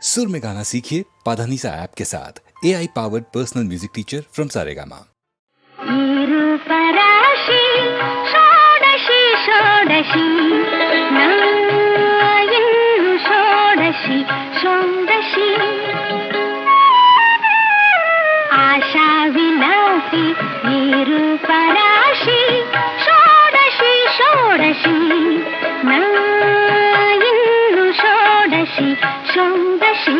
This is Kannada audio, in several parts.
सुर में गाना सीखिए पाधानीसा ऐप के साथ AI powered personal music teacher from Saregama. निरूपराशि षोडशी षोडशी नायिनु षोडशी षोडशी आशा विलासी निरूपराशि षोडशी षोडशी नायिनु षोडशी षोडशी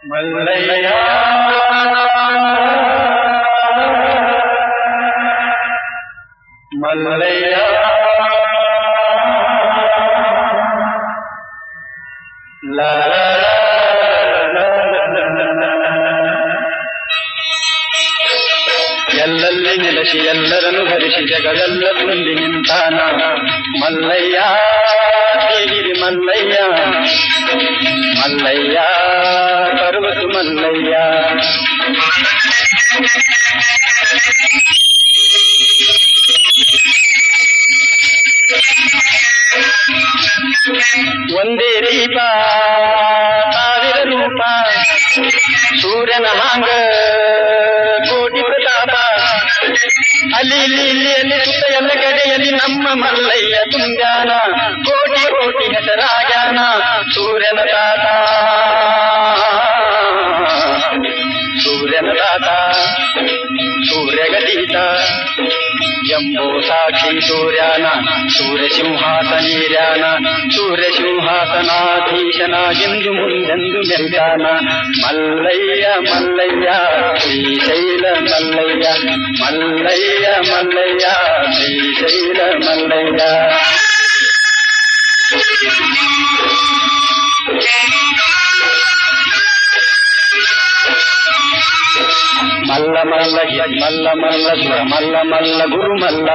मल्लैया मल्लैया ला ला ಎಲ್ಲಲ್ಲಿ ನೆಲೆಸಿ ಎಲ್ಲರನ್ನು ಭರಿಸಿ ಜಗದೆಲ್ಲ ತುಂಬಿ ನಿಂತಾನ ಮಲ್ಲಯ್ಯ ಹೇಗಿರಿ ಮಲ್ಲಯ್ಯ ಮಲ್ಲಯ್ಯ ಪರ್ವತು ಮಲ್ಲಯ್ಯ ಒಂದೇ ದೀಪ ಸಾವಿರ ರೂಪ ಸೂರ್ಯನ ಹಾಂಗ ಕೋಟಿ ಪ್ರತಾಪ ಅಲ್ಲಿ ಇಲ್ಲಿ ಇಲ್ಲಿ ಅಲ್ಲಿ ಸುತ್ತ ಎಲ್ಲ ಕಡೆಯಲ್ಲಿ ನಮ್ಮ ಮಲ್ಲಯ್ಯ ತುಂಬ್ಯಾನ ಕೋಟಿ ಕೋಟಿ ಹೆಸರಾಗ್ಯಾನ ಸೂರ್ಯನ ತಾತ ಸೂರ್ಯನ ತಾತ ಸೂರ್ಯಗದೀತ ಎಂಬೋ ಸಾಕ್ಷಿ ಸೂರ್ಯನ ಸೂರ್ಯಸಿಂಹಾಸನೀರ್ಯಾನ ಸೂರ್ಯಸಿಂಹಾಸನಾಧೀಶನಾಗೆಂದು ಮುಂದೆಂದು ಮೆರಿದಾನ ಮಲ್ಲಯ್ಯ ಮಲ್ಲಯ್ಯ ಶ್ರೀಶೈಲ ಮಲ್ಲಯ್ಯ ಮಲ್ಲಯ್ಯ ಮಲ್ಲಯ್ಯ ಶ್ರೀಶೈಲ ಮಲ್ಲಯ್ಯ ಮಲ್ಲ ಮಲ್ಲ ಮಲ್ಲ ಮಲ್ಲ ಸುರ ಮಲ್ಲ ಮಲ್ಲ ಗುರು ಮಲ್ಲ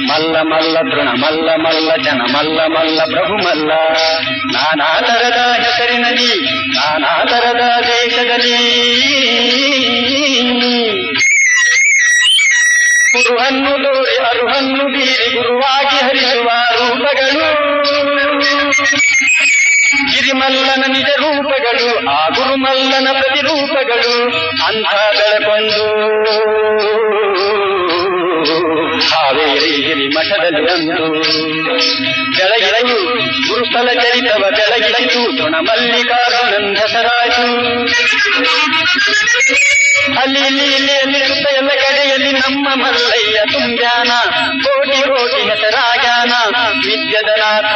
ಮಲ್ಲ ಮಲ್ಲ ತೃಣ ಮಲ್ಲ ಮಲ್ಲ ಜನ ಮಲ್ಲ ಮಲ್ಲ ಪ್ರಭು ಮಲ್ಲ ನಾನಾ ತರದ ಹೆಸರಿನಲ್ಲಿ ನಾನಾ ತರದ ದೇಶದಲ್ಲಿ ಗುರುಹನ್ನು ತೋರಿ ಅರುಹನ್ನು ಬೀರಿ ಗುರುವಾಗಿ ಹರಿಸುವ ರೂಪಗಳು ಗಿರಿಮಲ್ಲನ ನಿಜ ರೂಪಗಳು ಆ ಗುರುಮಲ್ಲನ ಪ್ರತಿರೂಪಗಳು ಅಂಥ ಬೆಳಕೊಂದು ಹಾವೇರಿ ಗಿರಿ ಮಠದಲ್ಲಿ ಅಂದು ಬೆಳಗಿತು ಗುರುಸ್ಥಳ ಚರಿತವ ಬೆಳಗಿತು ತೃಣ ಮಲ್ಲಿಕಾರ್ಜುನನ್ ದಸರಾಜು ಅಲ್ಲಿ ಇಲ್ಲಿ ಸುತ್ತ ಎಲ್ಲ ಕಡೆಯಲ್ಲಿ ನಮ್ಮ ಮಲ್ಲಯ್ಯ ತುಂಬ್ಯಾನ ಕೋಟಿ ಕೋಟಿ ಹೆಸರಾಗ್ಯಾನ ವಿದ್ಯದನಾಥ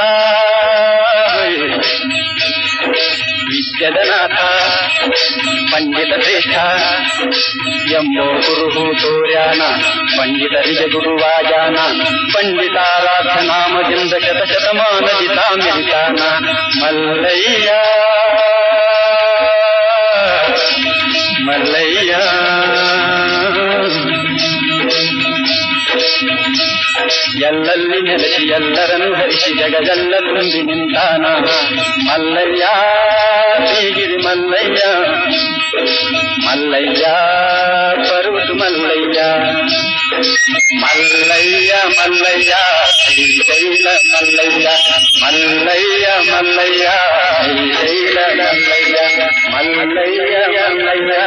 ವಿದ್ಯದನಾಥ ಪಂಡಿತ ಶ್ರೇಷ್ಠ ಎಂಬೋ ಗುರುಹು ತೋರ್ಯಾನ ಪಂಡಿತರಿಗೆ ಗುರುವಾಜಾನ ಪಂಡಿತಾರಾಧ್ಯ ನಾಮದಿಂದ ಶತಶತಮಾನದಿ ತಾಮಿರ್ತಾನ ಮಲ್ಲಯ್ಯ ಮಲ್ಲಯ್ಯ ಎಲ್ಲಲ್ಲಿ ನೆಲೆಸಿ ಎಲ್ಲರನ್ನು ಹರಿಸಿ ಜಗದೆಲ್ಲ ತುಂಬಿ ನಿಂತಾನ ಮಲ್ಲಯ್ಯ ಶ್ರೀಗಿರಿ ಮಲ್ಲಯ್ಯ ಮಲ್ಲಯ್ಯ ಪರ್ವತು ಮಲ್ಲಯ್ಯ ಮಲ್ಲಯ್ಯ ಮಲ್ಲಯ್ಯ ಶ್ರೀಶೈಲ ಮಲ್ಲಯ್ಯ ಮಲ್ಲಯ್ಯ ಮಲ್ಲಯ್ಯ ಶ್ರೀಶೈಲ ಮಲ್ಲಯ್ಯ ಮಲ್ಲಯ್ಯ ಮಲ್ಲಯ್ಯ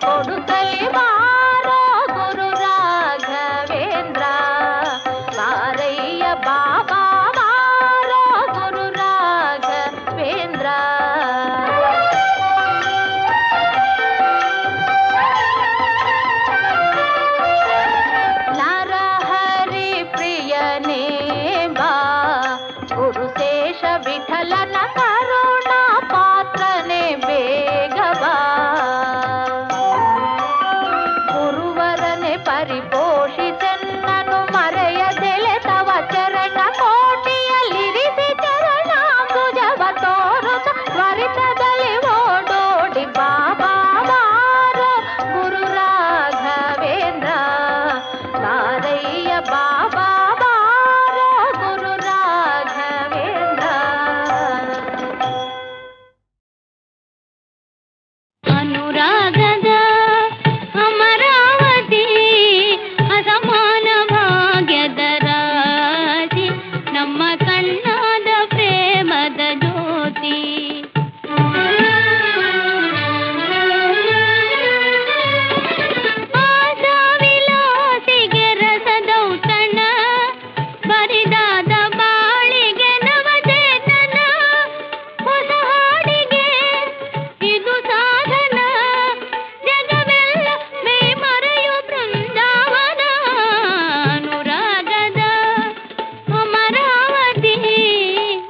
ಕೊಡುತ್ತಲೇ ಬಾರೋ ಗುರು ರಾಘವೇಂದ್ರ ಬಾರಯ್ಯ ಬಾಬಾ ಬಾರೋ ಗುರು ರಾಘವೇಂದ್ರ ನರಹರಿ ಪ್ರಿಯನೇ ವಿಠಲನ ಕರುಣ ಪಾತ್ರನೆ ಬೇಗಬಾ ಗುರುವರನೆ ಪರಿಪೋಷಿಸೆನ್ನನು ಮರೆಯದೆಲೆ ತವ ಚರಣ ಕೋಟಿಯಲ್ಲಿರಿಸಿ ಚರಣಾಂಬುಜವ ತೋರುತ್ತ ತ್ವರಿತದಲ್ಲಿ ಓಡೋಡಿ ಬಾಬಾ ಬಾರೋ ಗುರು ರಾಘವೇಂದ್ರ ಬಾರಯ್ಯ ಬಾಬಾ ಬಾರೋ ಗುರು ರಾಘವೇಂದ್ರ. ಅನುರಾಗದ ಅಮರಾವತಿ ಅಸಮಾನ ಭಾಗ್ಯದ ರಾಶಿ ನಮ್ಮ ಕಣ್ಣಾದ ಪ್ರೇಮದ ಜ್ಯೋತಿ. ಆಶಾ ವಿಲಾಸಿಗೆ ರಸದೌತಣ ಬರಿದಾದ ಬಾಳಿಗೆ ನವಚೇತನ ಹೊಸ ಹಾಡಿಗೆ ಇದು ಸಾಧನ ಜಗವೆಲ್ಲ ಮೇ ಮರೆಯು ಬೃಂದಾವನ ಅನುರಾಗದ ಅಮರಾವತಿ.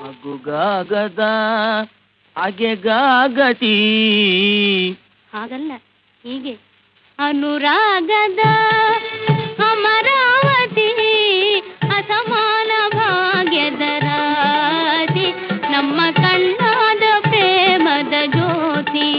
ಅಗುಗಾಗದ ಅಗೆಗಾಗತಿ ಹಾಗಲ್ಲ ಹೀಗೆ ಅನುರಾಗದ ಅಮರಾವತಿ ಅಸಮಾನ ಭಾಗ್ಯದ ರಾಶಿ ನಮ್ಮ ಕಣ್ಣಾದ ಪ್ರೇಮದ ಜ್ಯೋತಿ.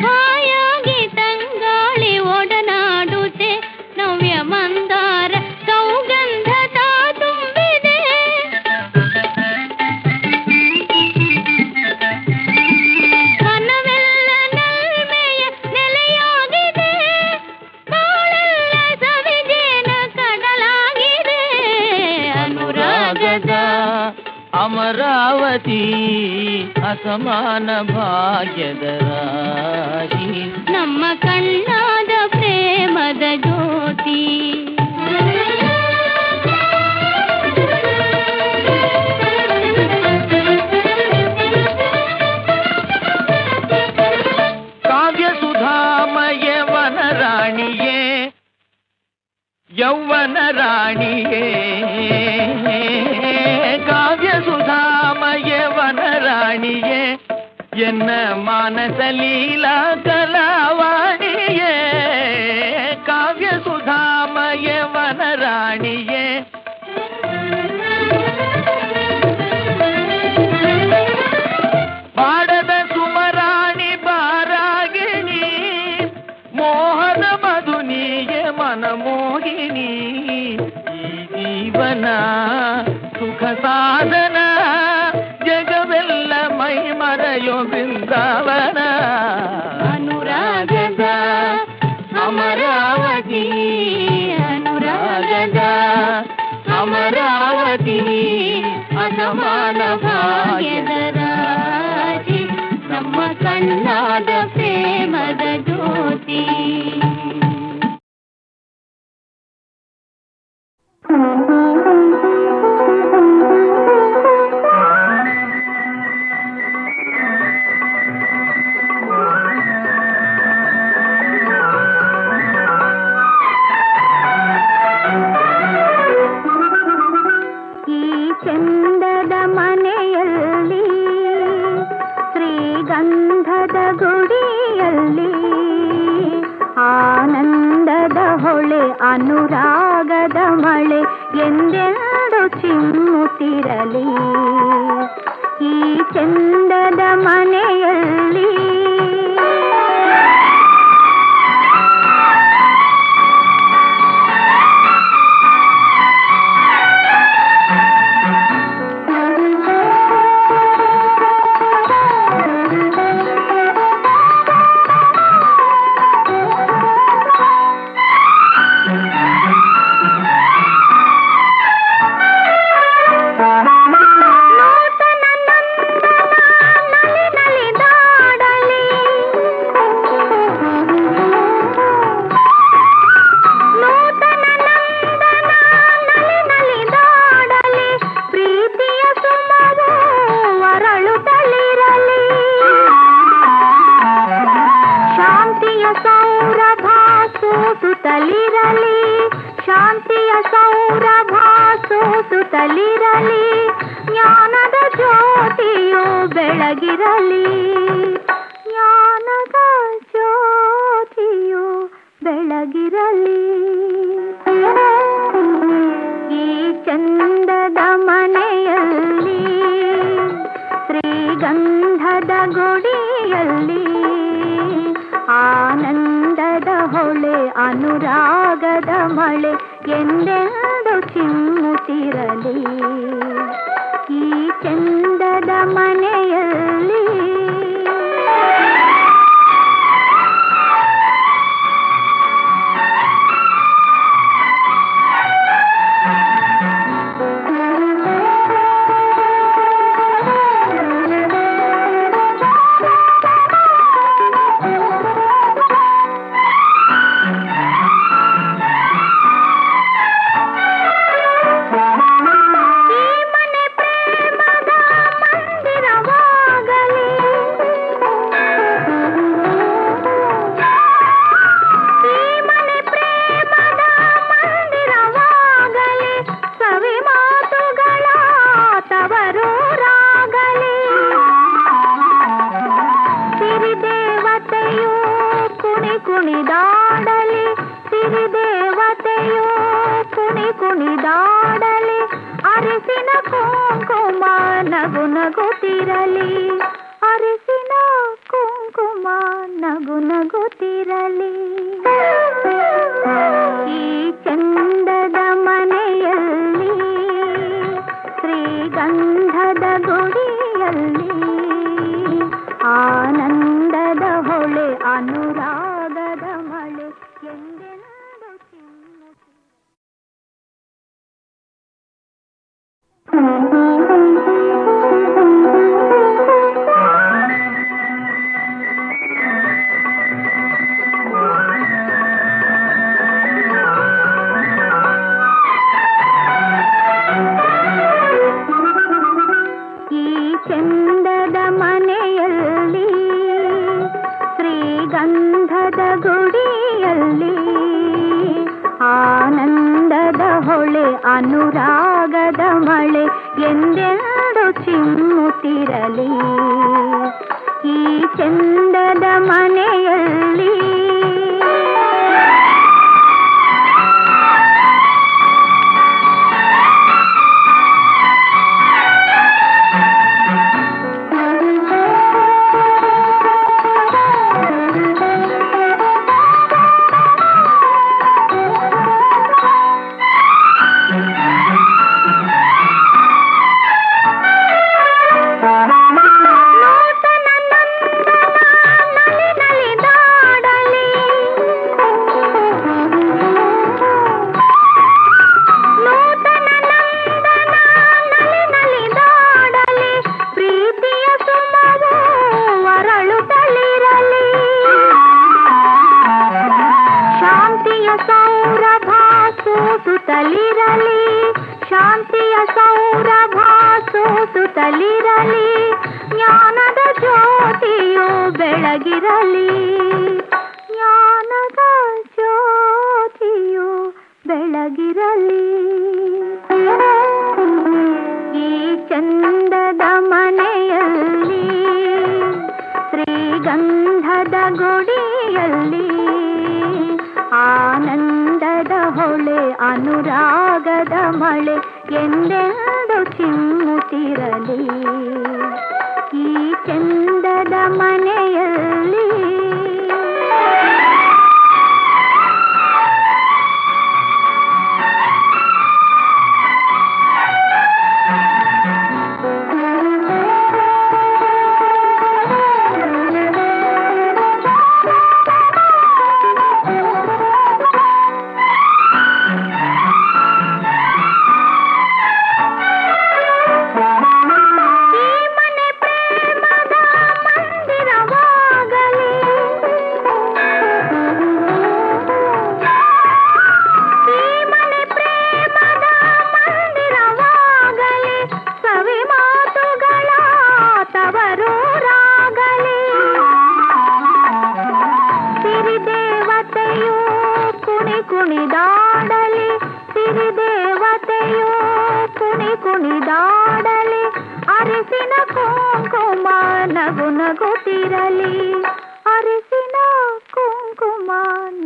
ಹಾಯಾಗಿ ತಂಗಾಳಿ ಒಡನಾಡುತ್ತೆ ನವ್ಯ ಮಂದಾರ ಸೌಗಂಧ ತುಂಬಿದೆ. ಮನವೆಲ್ಲ ನಲ್ಮೆಯ ನೆಲೆಯಾಗಿದೆ ಬಾಳೆಲ್ಲ ಸವಿಜೇನ ಕಡಲಾಗಿದೆ ಅನುರಾಗದ ಅಮರಾವತಿ ಅಸಮಾನ ಭಾಗ್ಯದ ರಾಶಿ ನಮ್ಮ ಕಣ್ಣಾದ ಪ್ರೇಮದ ಜ್ಯೋತಿ. ಕಾವ್ಯ ಸುಧಾಮಯ ವನರಾಣಿಯೇ ಯೌವನ ರಾಣಿಯೇ ಕಾವ್ಯ ಸುಧಾಮಯ ವನರಾಣಿಯೇ ಎನ್ನ ಮಾನಸ ಲೀಲಾ ಕಲಾವಾಣಿಯೇ ಕಾವ್ಯ ಸುಧಾಮಯ ವನರಾಣಿಯೇ ಪಾಡದ ಸುಮರಾಣಿ ಬಾರಾಗಿಣಿ ಮೋಹನ ಮಧುನಿಗೆ ಮನಮೋಹಿನಿ ಈ ಜೀವನ ಸುಖ ಸಾಧನ ಜಗವೆಲ್ಲ ಮೈ ಮರೆಯೋ ಬೃಂದಾವನ ಅನುರಾಗದ ಅಮರಾವತಿ ಅನುರಾಗದ ಅಮರಾವತಿ ಅಸಮಾನ ಭಾಗ್ಯದ ರಾಶಿ ನಮ್ಮ ಕಣ್ಣಾದ ಪ್ರೇಮದ ಜ್ಯೋತಿ. ಈ ಚಂದದ ಮನೆಯಲ್ಲಿ ಶ್ರೀಗಂಧದ ಗುಡಿಯಲ್ಲಿ ಆನಂದದ ಹೊಳೆ ಅನುರಾಗದ ಮಳೆ ಎಂದೆಂದು ಚಿಮ್ಮುತ್ತಿರಲಿ. ಈ ಚಂದದ ಮನೆಯಲ್ಲಿ ನೂತನ ನಂದನ ನಲಿ ನಲಿದಾಡಲಿ ಸೂಸುತ್ತಲಿರಲಿ, ಶಾಂತಿಯ ಸೌರಭ ಸೂಸುತ್ತಲಿರಲಿ, ಜ್ಞಾನದ ಜ್ಯೋತಿಯು ಬೆಳಗಿರಲಿ, ಜ್ಞಾನದ ಜ್ಯೋತಿಯು ಬೆಳಗಿರಲಿ. ಈ ಚಂದದ ಮನೆಯಲ್ಲಿ, ಶ್ರೀಗಂಧದ ಗುಡಿಯಲ್ಲಿ, ಆನಂದದ ಹೊಳೆ ಅನುರಾಗದ ಮಳೆ ಎಂದೆಂದು ಚಿಮ್ಮುತ್ತಿರಲಿ. ಈ ಚಂದದ ಮನೆಯಲ್ಲಿ ಕುಣಿದಾಡಲಿ, ಸಿರಿದೇವತೆಯು ಕುಣಿದಾಡಲಿ, ಅರಿಸಿನ ಕುಂಕುಮ ನಗು ನಗುತ್ತಿರಲಿ, ಅರಿಸಿನ ಕುಂಕುಮ ನಗು ನಗುತ್ತಿರಲಿ. ಈ ಚಂದದ ಮನೆಯಲ್ಲಿ, ಶ್ರೀಗಂಧದ ಗುಡಿಯಲ್ಲಿ, ಆನಂದದ ಹೊಳೆ ಅನುರಾಗದ ಮಳೆ ಎಂದೆಂದು ಚಿಮ್ಮುತ್ತಿ. ಈ ಚಂದದ ಮನೆಯಲ್ಲಿ, ಶ್ರೀಗಂಧದ ಗುಡಿಯಲ್ಲಿ, ಆನಂದದ ಹೊಳೆ ಅನುರಾಗದ ಮಳೆ ಎಂದೆಂದು ಚಿಮ್ಮುತ್ತಿರಲಿ. ಈ ಚಂದದ ಮನೆಯಲ್ಲಿ ಸೂಸುತ್ತಲಿರಲಿ, ಶಾಂತಿಯ ಸೌರಭ ಸೂಸುತ್ತಲಿರಲಿ, ಜ್ಞಾನದ ಜ್ಯೋತಿಯು ಬೆಳಗಿರಲಿ, ಜ್ಞಾನದ ಜ್ಯೋತಿಯು ಬೆಳಗಿರಲಿ. ಈ ಚಂದದ ಮನೆಯಲ್ಲಿ, ಶ್ರೀಗಂಧದ ಗುಡಿಯಲ್ಲಿ, ಆನಂದದ ಹೊಳೆ ಅನುರಾಗದ ಮಳೆ ಎಂದೆಂದು ಚಿಮ್ಮುತ್ತಿರಲಿ. ಈ ಚಂದದ ಮನೆಯಲ್ಲಿ ಕುಣಿದಾಡಲಿ ಸಿರಿದೇವತೆಯೋ ಕುಣಿದಾಡಲಿ ಅರಿಸಿನ ಕುಂಕುಮ ನಗು ನಗುತ್ತಿರಲಿ ಅರಿಸಿನ ಕುಂಕುಮ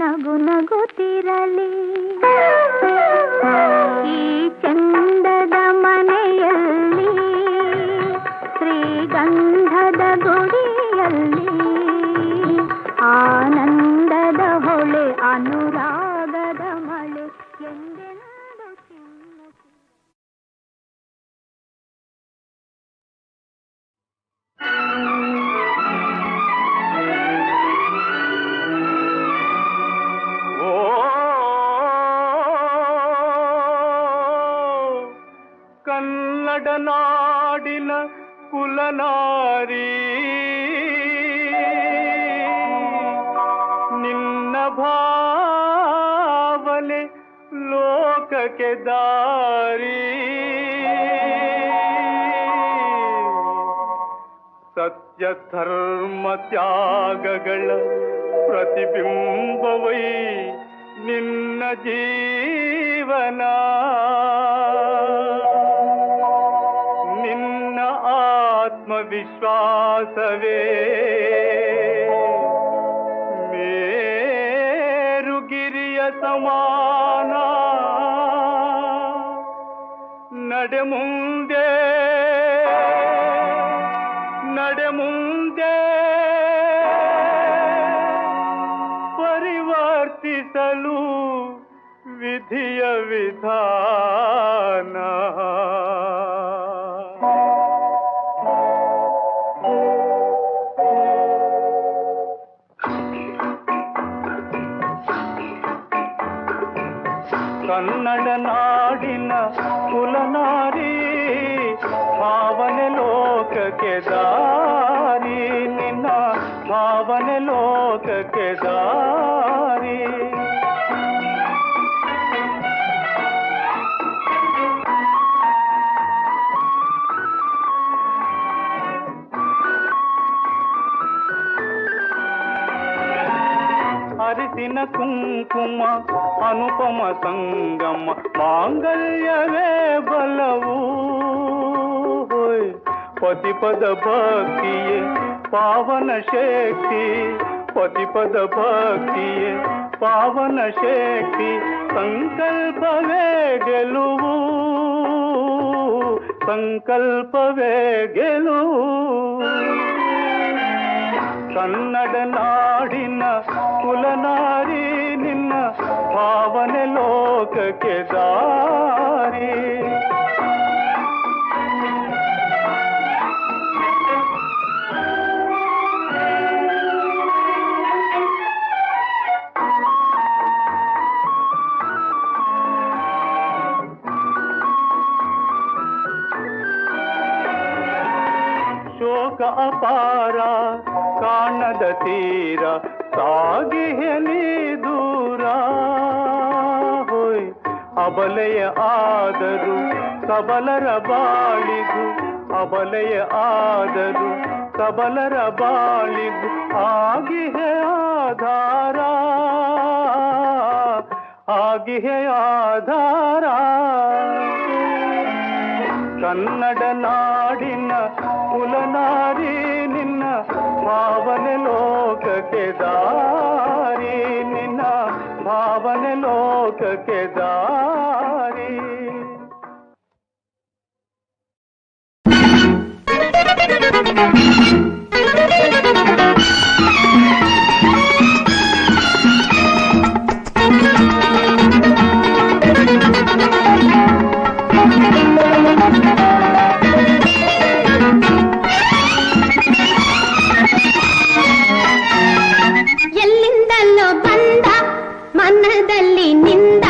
ನಗು ನಗುತ್ತಿರಲಿ ಈ ಚಂದದ ಮನೆಯಲ್ಲಿ ಶ್ರೀಗಂಧದ ಗುಡಿಯಲ್ಲಿ ಆನಂದದ ಹೊಳೆ ಅನುರಾಗದ ಮಳೆ ಎಂದೆಂದು ಚಿಮ್ಮುತ್ತಿ ಕನ್ನಡ ನಾಡಿನ ಕುಲನಾರಿ ನಿನ್ನ ಭಾವನೆ ಲೋಕಕ್ಕೆ ದಾರಿ ಸತ್ಯ ಧರ್ಮ ತ್ಯಾಗಗಳ ಪ್ರತಿಬಿಂಬವೈ ನಿನ್ನ ಜೀವನ ನಿನ್ನ ಆತ್ಮವಿಶ್ವಾಸವೇ ಮೇರುಗಿರಿಯ ಸಮಾನ ನಡೆ ಮುಂದೆ ಪರಿವರ್ತಿಸಲು ವಿಧಿಯ ವಿಧಾನ ಕನ್ನಡ ನಾಡಿನ ಕುಲನಾರಿ ಭಾವನೆ ಲೋಕಕ್ಕೆ ದಾರಿ ನಿನ್ನ ಭಾವನೆ ಲೋಕಕ್ಕೆ ದಾರಿ ಅರಿಸಿನ ಕುಂಕುಮ ಅನುಪಮ ಸಂಗಮ ಮಾಂಗಲ್ಯವೇ ಬಲವು ಪತಿಪದ ಭಕ್ತಿಯೇ ಪಾವನ ಶಕ್ತಿ ಪತಿಪದ ಭಕ್ತಿಯೇ ಪಾವನ ಶಕ್ತಿ ಸಂಕಲ್ಪವೇ ಗೆಲುವು ಸಂಕಲ್ಪವೇ ಗೆಲುವು ಕನ್ನಡ ನಾಡಿನ ಕುಲನಾರಿ ನಿನ್ನ ಭಾವನೆ ಲೋಕಕ್ಕೆ ದಾರಿ ಶೋಕ ಅಪಾರ ಕಾಣದ ತೀರ ಸಾಗಿಹೆ ನೀ ದೂರ ಹೋಯ್ ಅಬಲೆಯ ಆದರು ಸಬಲರ ಬಾಳಿಗೂ ಅಬಲೆಯ ಆದರು ಸಬಲರ ಬಾಳಿಗೂ ಆಗಿಹೆ ಆಧಾರ ಆಗಿಹೆ ಆಧಾರ ಕನ್ನಡ ನಾಡಿನ ಕುಲನಾರಿ ನಿನ್ನ ಭಾವನೆ ಲೋಕಕ್ಕೆ ದಾರಿ ನಿನ್ನ ಭಾವನೆ ಲೋಕಕ್ಕೆ ದಾರಿ ಎಲ್ಲಿಂದಲೋ ಬಂದ ಮನದಲ್ಲಿ ನಿಂದ